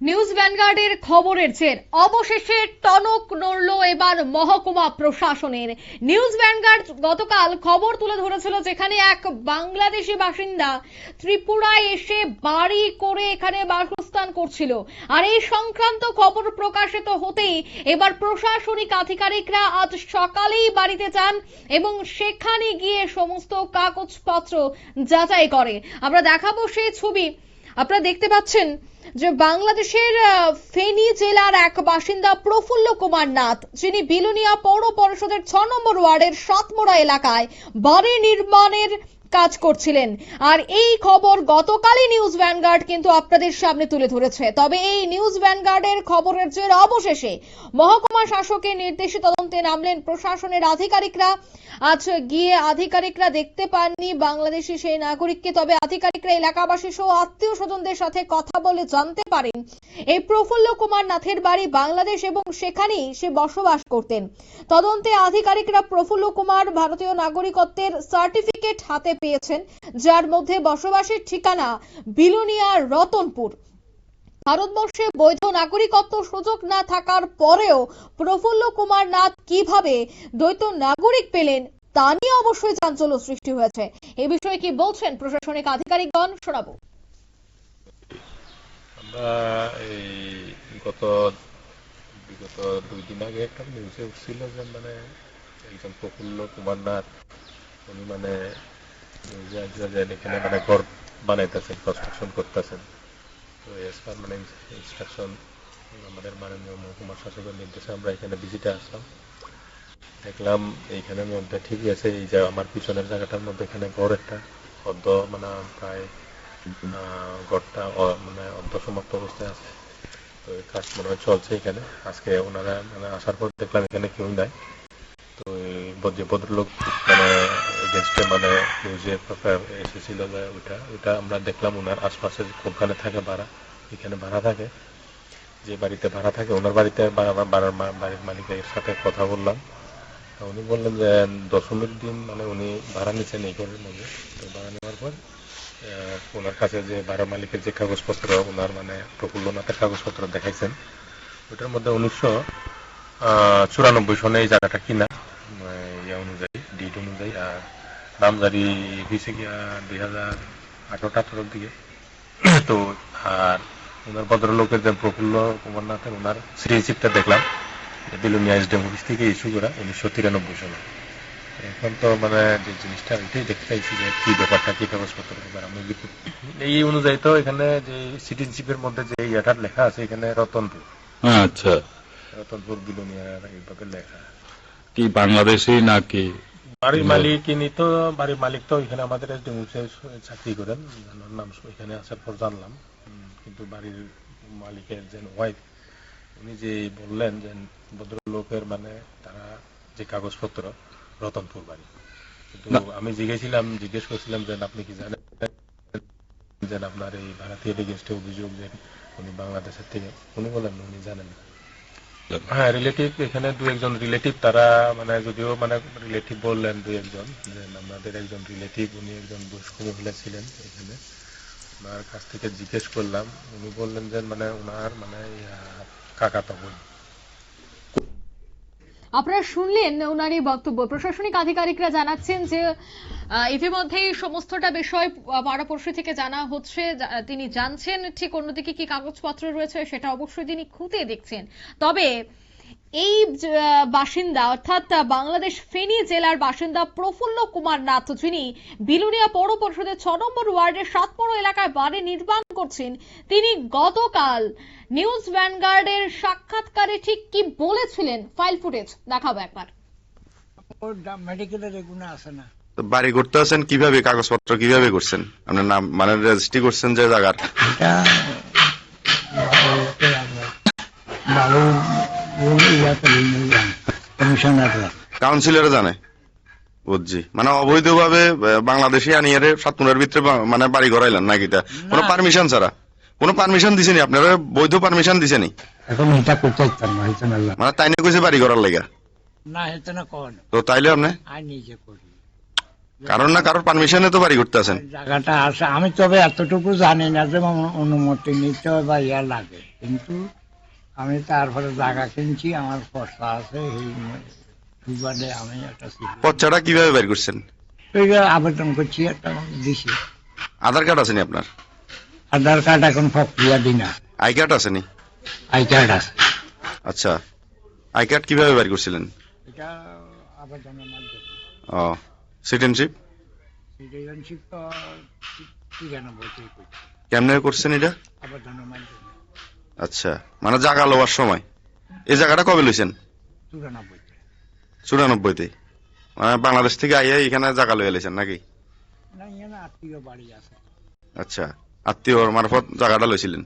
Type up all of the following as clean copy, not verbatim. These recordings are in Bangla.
নিউজ ভ্যানগার্ডের খবরের জের অবশেষে টনক নড়ল এবার মহকুমা প্রশাসনের। নিউজ ভ্যানগার্ড গতকাল খবর তুলে ধরেছিল যেখানে এক বাংলাদেশি বাসিন্দা ত্রিপুরায় এসে বাড়ি করে এখানে বাসস্থান করছিল, আর এই সংক্রান্ত খবর প্রকাশিত হতেই এবার প্রশাসনিক আধিকারিকরা আজ সকালেই বাড়িতে যান এবং সেখানে গিয়ে সমস্ত কাগজপত্র যাচাই করে। আমরা দেখাবো সেই ছবি। আপনারা দেখতে পাচ্ছেন যে বাংলাদেশের ফেনী জেলার এক বাসিন্দা প্রফুল্ল কুমার নাথ, যিনি বিলোনিয়া পৌর পরিষদের 6 নম্বর ওয়ার্ডের সাতমোড়া এলাকায় বাড়ি নির্মাণের কাজ করছিলেন। আর এই খবর গতকালই নিউজ ভ্যানগার্ড কিন্তু আপনাদের সামনে তুলে ধরেছে। তবে এই নিউজ ভ্যানগার্ডের খবরের জের অবশেষে মহকুমা শাসকের নির্দেশে তদন্তে নামলেন প্রশাসনের আধিকারিকরা। আজ গিয়ে আধিকারিকরা দেখতে পাননি বাংলাদেশি সেই নাগরিককে, তবে আধিকারিকরা এলাকাবাসী সহ আত্মীয় স্বজনদের সাথে কথা বলে জানতে পারেন এই প্রফুল্ল কুমার নাথের বাড়ি বাংলাদেশ এবং সেখানেই সে বসবাস করতেন। তদন্তে আধিকারিকরা প্রফুল্ল কুমার ভারতীয় নাগরিকত্বের সার্টিফিকেট হাতে পেয়েছেন, যার মধ্যে বসবাসের ঠিকানা বিলোনিয়া রতনপুর। ভারতবর্ষে বৈধ নাগরিকত্ব সুযোগ না থাকার পরেও প্রফুল্ল কুমার নাথ কিভাবে দ্বৈত নাগরিক পেলেন তা নিয়ে অবশ্যই চাঞ্চল্য সৃষ্টি হয়েছে। এই বিষয়ে কি বলছেন প্রশাসনিক আধিকারিকগণ, শোনাবো। আমরা এই বিগত 2 দিন আগে একটা নিউজে উঠছিল যে মানে একজন প্রফুল্ল কুমার নাথ উনি মানে নিউজে আসছিলেন এখানে মানে ঘর বানাইতেছেন, কনস্ট্রাকশন করতেছেন। তো এস পার মানে ইনস্ট্রাকশন আমাদের মাননীয় মহকুমা শাসকের নির্দেশে আমরা এখানে ভিজিটে আসলাম। দেখলাম এইখানের মধ্যে ঠিকই আছে, এই যে আমার পিছনের জায়গাটার মধ্যে এখানে ঘর একটা অর্ধ মানে প্রায় ঘরটা মানে অর্ধসমাপ্ত অবস্থায় আছে। তো এই কাজ মনে হয় চলছে এখানে। আজকে ওনারা মানে আসার পর দেখলাম এখানে কেউ নাই। তো যে ভদ্রলোক মানে এগেনস্টে মানে নিউজে এসেছিল যে ওইটা আমরা দেখলাম ওনার আশপাশে কোনখানে থাকে ভাড়া, এখানে ভাড়া থাকে, যে বাড়িতে ভাড়া থাকে ওনার বাড়িতে বাড়ির মালিকের সাথে কথা বললাম। উনি বললেন যে 10 দিন মানে উনি ভাড়া নিচ্ছেন এই ঘরের মধ্যে। তো ভাড়া নেওয়ার পর ওনার কাছে যে ভাড়া মালিকের যে কাগজপত্র ওনার মানে প্রফুল্লনাথের কাগজপত্র দেখাইছেন, ওইটার মধ্যে 1994 সনে এই জায়গাটা কিনা ইয়া অনুযায়ী ডিট অনুযায়ী, আর নাম জারি হয়েছে গিয়া 2018-18 দিকে। তো আর ওনার ভদ্রলোকের যে প্রফুল্ল কুমার নাথের ওনার সিটিজেনশিপটা দেখলাম বিলোনিয়া এসডিএম অফিস থেকে ইস্যু করা 1993 সনে। এখন তো মানে যে জিনিসটা ওইটাই দেখতে চাইছি যে কি ব্যাপারটা, কি কাগজপত্র ব্যাপার। আমি এই অনুযায়ী তো এখানে যে সিটিজেনশিপের মধ্যে যে ইয়াটা লেখা আছে এখানে রতনপুর। আচ্ছা, রতনপুর বিলোনিয়া এইভাবে লেখা। কি বাংলাদেশি নাকি বাড়ির মালিক? ইনি তো বাড়ির মালিক তো এখানে আমাদের চাকরি করেন, নাম এখানে আসার পর জানলাম। কিন্তু বাড়ির মালিকের যে ওয়াইফ উনি যে বললেন যে ভদ্রলোকের মানে তারা যে কাগজপত্র রতনপুর বাড়ি। কিন্তু আমি জিজ্ঞেস করছিলাম যে আপনি কি জানেন যে আপনার এই ভারতীয় এগেইনস্টে অভিযোগ যে উনি বাংলাদেশের থেকে? উনি বলেন উনি জানেন। হ্যাঁ, রিলেটিভ এখানে 2-1 রিলেটিভ, তারা মানে যদিও মানে রিলেটিভ বললেন 2-1 যে আমাদের একজন রিলেটিভ উনি একজন বয়স্ক মহিলা ছিলেন এখানে। ওনার কাছ থেকে জিজ্ঞেস করলাম, উনি বললেন যে মানে ওনার মানে কাকাতো বোন। আপনারা শুনলেন ওনার এই বক্তব্য। প্রশাসনিক আধিকারিকরা জানাচ্ছেন যে ইতিমধ্যেই সমস্তটা বিষয় পাড়া পড়শি থেকে জানা হচ্ছে, তিনি জানছেন। ঠিক অন্যদিকে কি কাগজপত্র রয়েছে সেটা অবশ্যই তিনি খতিয়ে দেখছেন। তবে এই বাসিন্দা অর্থাৎ বাংলাদেশ ফেনী জেলার বাসিন্দা প্রফুল্ল কুমার নাথ, যিনি বিলোনিয়া পৌর পরিষদের 6 নম্বর ওয়ার্ডের সাতমোড়া এলাকায় বাড়ি নির্মাণ করছেন, তিনি গতকাল নিউজ ভ্যানগার্ডের সাক্ষাৎকারে ঠিক কি বলেছিলেন ফাইল ফুটেজ দেখাবো একবার। মেডিকেলের এগুলো আসে না। বাড়ি করতে আছেন কিভাবে, কাগজপত্র কিভাবে করছেন, আপনার নাম মানে রেজিস্ট্রি করছেন যে জায়গার? কাউন্সিলরে জানে, বুঝছি। মানে অবৈধভাবে বাংলাদেশি আনিয়ারে সাতমুড়ার ভিতরে মানে বাড়ি করাইলেন নাকি? কোনো পারমিশন ছাড়া? কোনো পারমিশন দিছেনি আপনারা? বৈধ পারমিশন দিছেনি? এখন এটা করতে না, মানে তাই না কইছে বাড়ি করার লাগা? না হেতে না কোন। তো তাইলে আপনি নিজে করি, কারণ না কারোর পারমিশনে তো বাড়ি করতে আছেন। জায়গাটা আছে, আমি তবে এতটুকু জানি না যে অনুমতি নিতে হয় বা ইয়া লাগে। কিন্তু আমি তারপরে জায়গা কিনছি, আমার পয়সা আছে, এই সুবাদে আমি একটা পর্চাটা কিভাবে বের করছেন? আবেদন করছি, একটা দিছি। আধার কার্ড আছে নি আপনার? আধার কার্ড এখন প্রক্রিয়া দিই না। আই কার্ড আছে নি? আই কার্ড আছে। আচ্ছা, আই কার্ড কিভাবে বের করছিলেন? এটা আবেদনের মাধ্যমে। ও, সিটিজেনশিপ সিটিজেনশিপ তো 93-তে করছি, কেমনে করছেন এটা? আবেদনের মাধ্যমে। আচ্ছা, মানে জায়গা লওয়ার সময়। এই জায়গাটা কবে লইছেন? 94-তে। 94-তে? মানে বাংলাদেশ থেকে আইয়া এখানে জায়গা লইয়া লইছেন নাকি? না, এখানে আত্মীয় বাড়ি আছে। আচ্ছা, আত্মীয়র মারফত জায়গাটা লইছিলেন।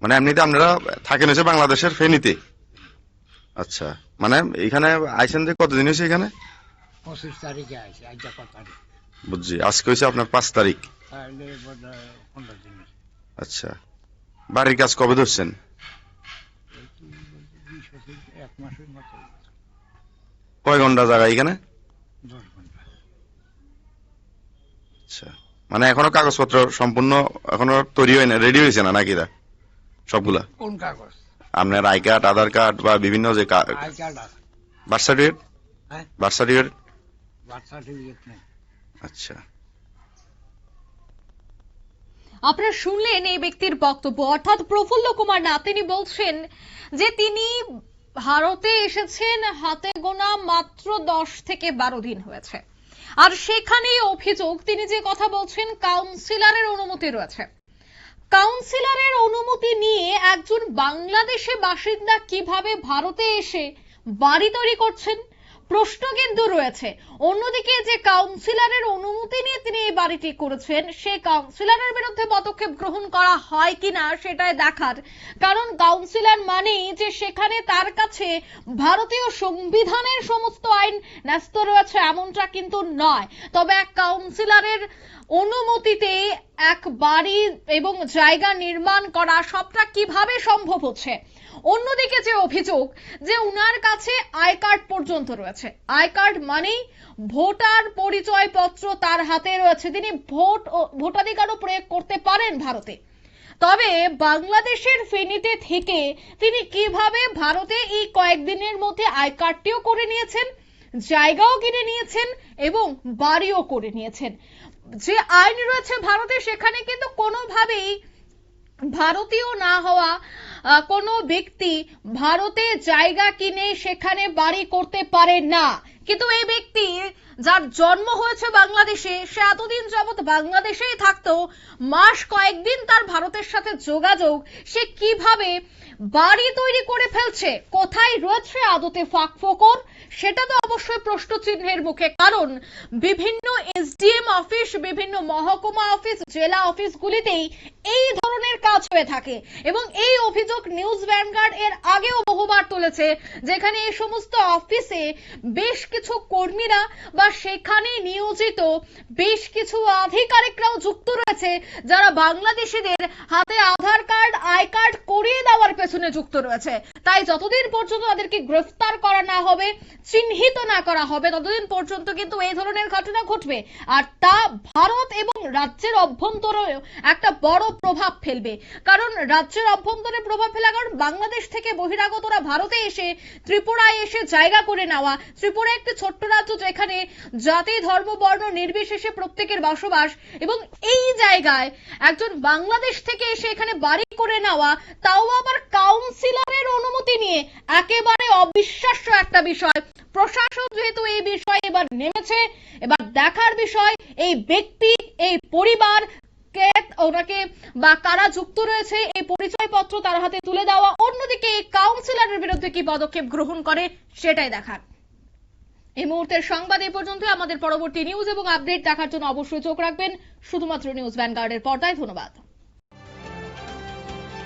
মানে এমনিতে আপনারা থাকেন হচ্ছে বাংলাদেশের ফেনীতে? আচ্ছা, মানে এখানে আইছেন যে কতদিন হয়েছে এখানে? 25 তারিখে আছে, আজ কত তারিখ? বুঝছি, আজকে হয়েছে আপনার 5 তারিখ। তাহলে বোধহয় 15 দিন। আচ্ছা, বাড়ির কাজ কবে ধরছেন? 1 মাসের মতো। কয় ঘন্টা জায়গা এখানে? 10 ঘন্টা। আচ্ছা, মানে এখনো কাগজপত্র সম্পূর্ণ এখনো তৈরি হয় না, রেডি হয়েছে না নাকি? সবগুলা কোন কাগজ? আপনার আই কার্ড, আধার কার্ড বা বিভিন্ন যে আই কার্ড আছে। Birth certificate? হ্যাঁ, বার্থ সার্টিফিকেট। বার্থ সার্টিফিকেট নেই। আচ্ছা, আপনারা শুনলেন এই ব্যক্তির বক্তব্য, অর্থাৎ প্রফুল্ল কুমার নাথ। তিনি বলছেন যে তিনি ভারতে এসেছেন হাতে গোনা মাত্র 10 থেকে 12 দিন হয়েছে, আর সেখানেই অভিযোগ, তিনি যে কথা বলছেন কাউন্সিলরের অনুমতি রয়েছে। কাউন্সিলরের অনুমতি নিয়ে একজন বাংলাদেশি বাসিন্দা কিভাবে ভারতে এসে বাড়ি তৈরি করছেন, প্রশ্ন কিন্তু রয়েছে। অন্যদিকে যে কাউন্সিলরের অনুমতি নিয়ে তিনি এই বাড়িটি করেছেন, সে কাউন্সিলরের বিরুদ্ধে পদক্ষেপ গ্রহণ করা হয় কিনা সেটাই দেখার। কারণ কাউন্সিলর মানেই যে সেখানে তার কাছে ভারতীয় সংবিধানের সমস্ত আইন ন্যস্ত রয়েছে এমনটা কিন্তু নয়। তবে এক কাউন্সিলরের অনুমতিতে এক বাড়ি এবং জায়গা নির্মাণ করা সবটা কিভাবে সম্ভব হচ্ছে। অন্যদিকে যে অভিযোগ যে উনার কাছে আই কার্ড পর্যন্ত রয়েছে, আই কার্ড মানেই ভোটার পরিচয় পত্র তার হাতে রয়েছে, তিনি ভোটাধিকারও প্রয়োগ করতে পারেন ভারতে। তবে বাংলাদেশের ফেনীতে থেকে তিনি কিভাবে ভারতে এই কয়েকদিনের মধ্যে আই কার্ডটিও করে নিয়েছেন, জায়গাও কিনে নিয়েছেন এবং বাড়িও করে নিয়েছেন। যে আইন রয়েছে ভারতে, সেখানে কিন্তু কোনোভাবেই ভারতীয় না হওয়া কোনো ব্যক্তি ভারতে জায়গা কিনে সেখানে বাড়ি করতে পারে না। কিন্তু এই ব্যক্তি যার জন্ম হয়েছে বাংলাদেশে, সে এতদিন যাবৎ বাংলাদেশেই থাকতো, মাস কয়েকদিন তার ভারতের সাথে যোগাযোগ, সে কিভাবে বাড়ি তৈরি করে ফেলছে? কোথায় রয়েছে আদতে ফাঁক ফোকর? সেটা তো অবশ্যই প্রশ্ন চিহ্নের মুখে। কারণ বিভিন্ন এসডিএম অফিস, বিভিন্ন মহকুমা অফিস, জেলা অফিসগুলিতেই এই ধরনের কাজ হয়ে থাকে এবং এই অভিযোগ নিউজ ভ্যানগার্ড এর আগেও বহুবার তুলেছে, যেখানে এই সমস্ত অফিসে বেশ কিছু কর্মীরা বা সেখানে নিয়োজিত বেশ কিছু আধিকারিকরাও যুক্ত রয়েছে, যারা বাংলাদেশিদের হাতে আধার কার্ড, আই কার্ড করিয়ে দেওয়ার পেছনে যুক্ত রয়েছে। তাই যতদিন পর্যন্ত তাদেরকে গ্রেফতার করা না হবে, চিহ্নিত না করা হবে, ততদিন পর্যন্ত কিন্তু এই ধরনের ঘটনা ঘটবে। আর তা ভারত এবং রাজ্যের অভ্যন্তরেও একটা বড় প্রভাব ফেলবে। কারণ রাজ্যের অভ্যন্তরে প্রভাব ফেলা, কারণ বাংলাদেশ থেকে বহিরাগতরা ভারতে এসে ত্রিপুরায় এসে জায়গা করে নেওয়া। ত্রিপুরা একটি ছোট্ট রাজ্য, যেখানে জাতি, ধর্ম, বর্ণ নির্বিশেষে প্রত্যেকের বসবাস, এবং এই জায়গায় একজন বাংলাদেশ থেকে এসে এখানে বাড়ি করে নেওয়া, তাও আবার কাউন্সিলরের অনুমতি নিয়ে, একেবারে অবিশ্বাস্য একটা বিষয়। প্রশাসন যেহেতু এই বিষয়ে এবার নেমেছে, এবার দেখার বিষয় এই ব্যক্তি, এই পরিবার ওনাকে বা কারা যুক্ত রয়েছে, এই পরিচয়পত্র তার হাতে তুলে দেওয়া। অন্যদিকে কাউন্সিলরের বিরুদ্ধে কি পদক্ষেপ গ্রহণ করে সেটাই দেখার। এই মুহূর্তের সংবাদ এই পর্যন্ত। আমাদের পরবর্তী নিউজ এবং আপডেট দেখার জন্য অবশ্যই চোখ রাখবেন শুধুমাত্র নিউজ ভ্যানগার্ডের পর্দায়। ধন্যবাদ।